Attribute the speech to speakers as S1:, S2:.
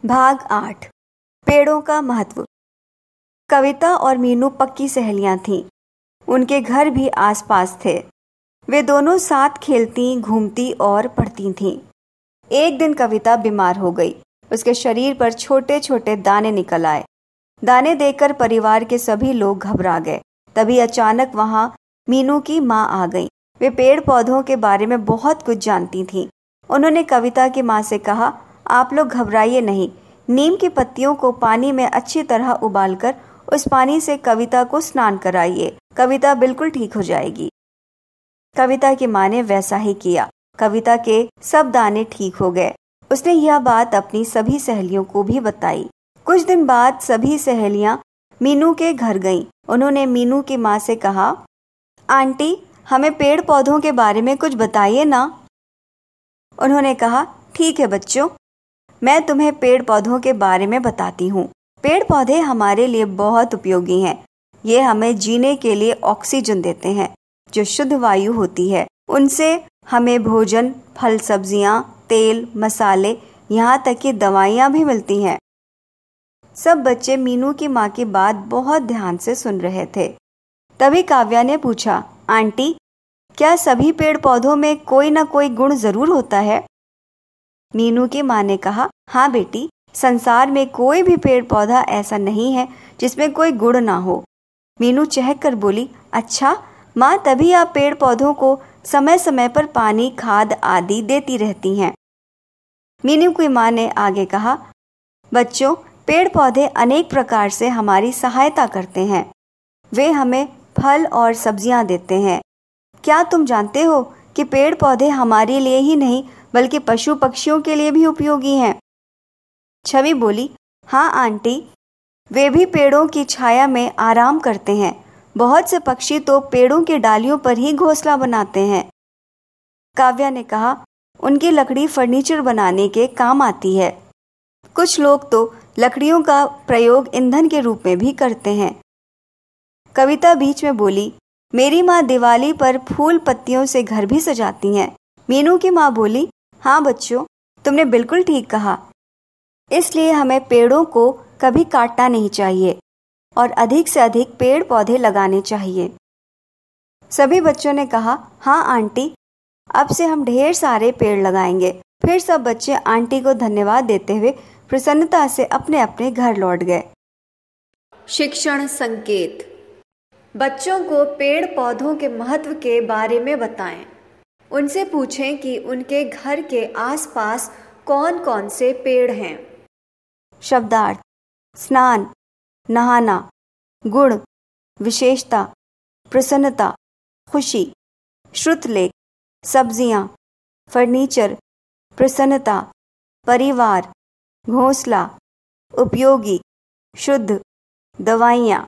S1: भाग 8 पेड़ों का महत्व। कविता और मीनू पक्की सहेलियां थीं। उनके घर भी आसपास थे। वे दोनों साथ खेलती, घूमती और पढ़ती थीं। एक दिन कविता बीमार हो गई। उसके शरीर पर छोटे छोटे दाने निकल आए। दाने देखकर परिवार के सभी लोग घबरा गए। तभी अचानक वहां मीनू की माँ आ गई। वे पेड़ पौधों के बारे में बहुत कुछ जानती थीं। उन्होंने कविता की माँ से कहा, आप लोग घबराइए नहीं। नीम की पत्तियों को पानी में अच्छी तरह उबालकर उस पानी से कविता को स्नान कराइए। कविता बिल्कुल ठीक हो जाएगी। कविता की माँ ने वैसा ही किया। कविता के सब दाने ठीक हो गए। उसने यह बात अपनी सभी सहेलियों को भी बताई। कुछ दिन बाद सभी सहेलियां मीनू के घर गईं। उन्होंने मीनू की माँ से कहा, आंटी, हमें पेड़ पौधों के बारे में कुछ बताइए ना। उन्होंने कहा, ठीक है बच्चों, मैं तुम्हें पेड़ पौधों के बारे में बताती हूँ। पेड़ पौधे हमारे लिए बहुत उपयोगी हैं। ये हमें जीने के लिए ऑक्सीजन देते हैं, जो शुद्ध वायु होती है। उनसे हमें भोजन, फल, सब्जियाँ, तेल, मसाले, यहाँ तक कि दवाइयाँ भी मिलती हैं। सब बच्चे मीनू की माँ की बात बहुत ध्यान से सुन रहे थे। तभी काव्या ने पूछा, आंटी, क्या सभी पेड़ पौधों में कोई ना कोई गुण जरूर होता है? मीनू की माँ ने कहा, हाँ बेटी, संसार में कोई भी पेड़ पौधा ऐसा नहीं है जिसमें कोई गुण ना हो। मीनू चहक कर बोली, अच्छा माँ, तभी आप पेड़ पौधों को समय समय पर पानी, खाद आदि देती रहती हैं। मीनू की माँ ने आगे कहा, बच्चों, पेड़ पौधे अनेक प्रकार से हमारी सहायता करते हैं। वे हमें फल और सब्जियां देते हैं। क्या तुम जानते हो कि पेड़ पौधे हमारे लिए ही नहीं बल्कि पशु पक्षियों के लिए भी उपयोगी हैं? छवि बोली, हाँ आंटी, वे भी पेड़ों की छाया में आराम करते हैं। बहुत से पक्षी तो पेड़ों की डालियों पर ही घोंसला बनाते हैं। काव्या ने कहा, उनकी लकड़ी फर्नीचर बनाने के काम आती है। कुछ लोग तो लकड़ियों का प्रयोग ईंधन के रूप में भी करते हैं। कविता बीच में बोली, मेरी माँ दिवाली पर फूल पत्तियों से घर भी सजाती हैं। मीनू की माँ बोली, हाँ बच्चों, तुमने बिल्कुल ठीक कहा। इसलिए हमें पेड़ों को कभी काटना नहीं चाहिए और अधिक से अधिक पेड़ पौधे लगाने चाहिए। सभी बच्चों ने कहा, हाँ आंटी, अब से हम ढेर सारे पेड़ लगाएंगे। फिर सब बच्चे आंटी को धन्यवाद देते हुए प्रसन्नता से अपने अपने घर लौट गए। शिक्षण संकेत। बच्चों को पेड़ पौधों के महत्व के बारे में बताएं। उनसे पूछें कि उनके घर के आसपास कौन कौन से पेड़ हैं। शब्दार्थ: स्नान, नहाना, गुण, विशेषता, प्रसन्नता, खुशी, श्रुतलेख, सब्जियां, फर्नीचर, प्रसन्नता, परिवार, घोंसला, उपयोगी, शुद्ध, दवाइयाँ।